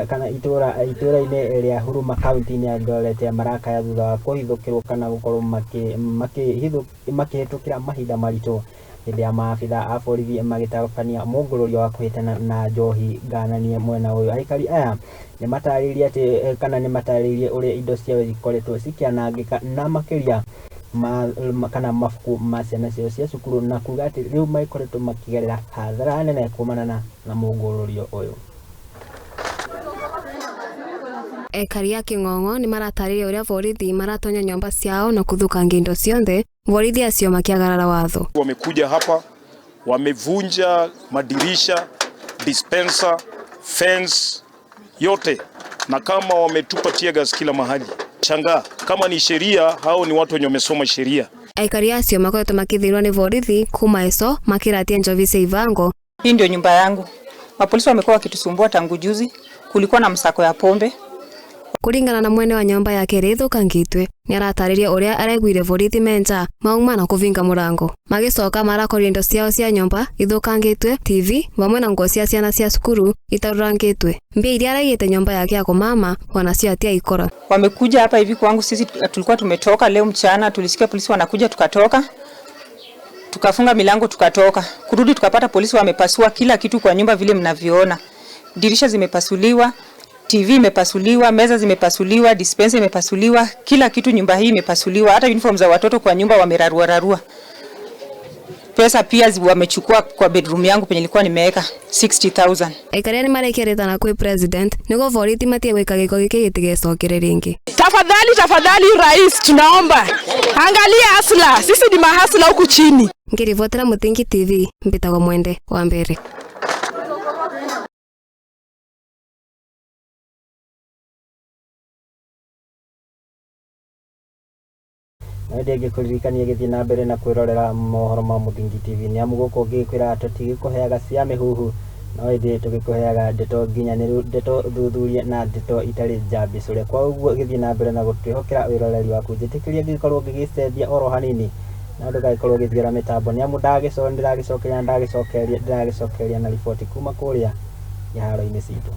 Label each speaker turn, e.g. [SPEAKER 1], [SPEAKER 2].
[SPEAKER 1] kana itura-inĩ rĩa Huruma kaunti-inĩ ya Eldoret marakaya thutha wa kũhithũkĩrwo kana gũkorwo makĩhĩtũkĩra mahinda maritũ hĩndĩ ya maabitha a borithi magĩtabania mũngũrũrio wa kũhĩtana na njohi ngananie mwena ũyũ. Aikari aya nĩ matarĩirie atĩ kana nĩ matarĩirie ũrĩa indo ciao cikoretwo cikĩanangĩka na makĩria kana mabuku ma ciana ciao cia cukuru, na kuga atĩ rĩu magĩkoretwo makĩgerera hathara nene kumana na mũngũrũrio ũyũ.
[SPEAKER 2] Aikari a King'ong'o ni maratarĩria ũrĩa borithi maratonya nyumba ciao na kũthũkangia indo ciothe, borithi acio makiagarara watho.
[SPEAKER 3] Wamekuja hapa, wamevunja madirisha, dispenser, fence yote, na kama wametupa tear gas kila mahali. Shangaa kama ni sheria, hao ni watu wenye wamesoma sheria.
[SPEAKER 2] Aikari acio makoretwo makithirwa ni borithi kuma eso makiratia njovi cia Ivango.
[SPEAKER 4] Hii ndio nyumba yangu. Mapolisi wamekuwa wakitusumbua tangu juzi, kulikuwa na msako ya pombe.
[SPEAKER 2] Kuringana na mwene wa nyumba yake rithukangitwe, ni aratarĩria ũrĩa areguire borithi menja mauma na kuvinga murango. Magicoka marakoria indo ciao cia nyumba ithukangitwe, TV vamwe na nguo cia ciana cia cukuru itarurangitwe. Mbia iria araigĩte nyumba yake ya kumama wanacio atia ikora.
[SPEAKER 4] Wamekuja hapa hivi kwangu, sisi tulikuwa tumetoka leo mchana, tulisikia polisi wanakuja, tukatoka. Tukafunga milango tukatoka. Kurudi tukapata polisi wamepasua kila kitu kwa nyumba vile mnavyoona. Dirisha zimepasuliwa, TV imepasuliwa, meza zimepasuliwa, dispenser imepasuliwa, kila kitu nyumba hii imepasuliwa. Hata uniform za watoto kwa nyumba wamerarua. Pesa pia wamechukua kwa bedroom yangu penye nilikuwa nimeweka 60,000.
[SPEAKER 2] Aikari ni marekeretana kwa president niko borithi matie gwika giko giki gitigecokerere ringi.
[SPEAKER 5] Tafadhali rais, tunaomba angalia hasla, sisi ni mahasla huku chini.
[SPEAKER 2] Ngirivotera Mutingi TV, Mbitagwo Mwende wa mbere.
[SPEAKER 1] Ndege kuririkania gĩthiĩ na mbere na kwĩrorera mohoro ma Mutingi TV nĩ amu gũkũ ngĩkwĩra tũtigĩkũheaga cia mĩhuhu, no ĩndĩ tũgĩkũheaga ndeto nginyanĩru, ndeto thuthurie na ndeto itarĩ njambicũre. Kwa ũguo gĩthiĩ na mbere na gũtwĩhokera wĩroreri waku, njĩtĩkĩria ngĩkorwo ngĩgĩcenjia oro hanini na ndũgagĩkorwo ũgĩthigara mĩtambo, nĩ amu ndĩragĩcokeria na riboti kuma kũrĩa iharo-inĩ citũ.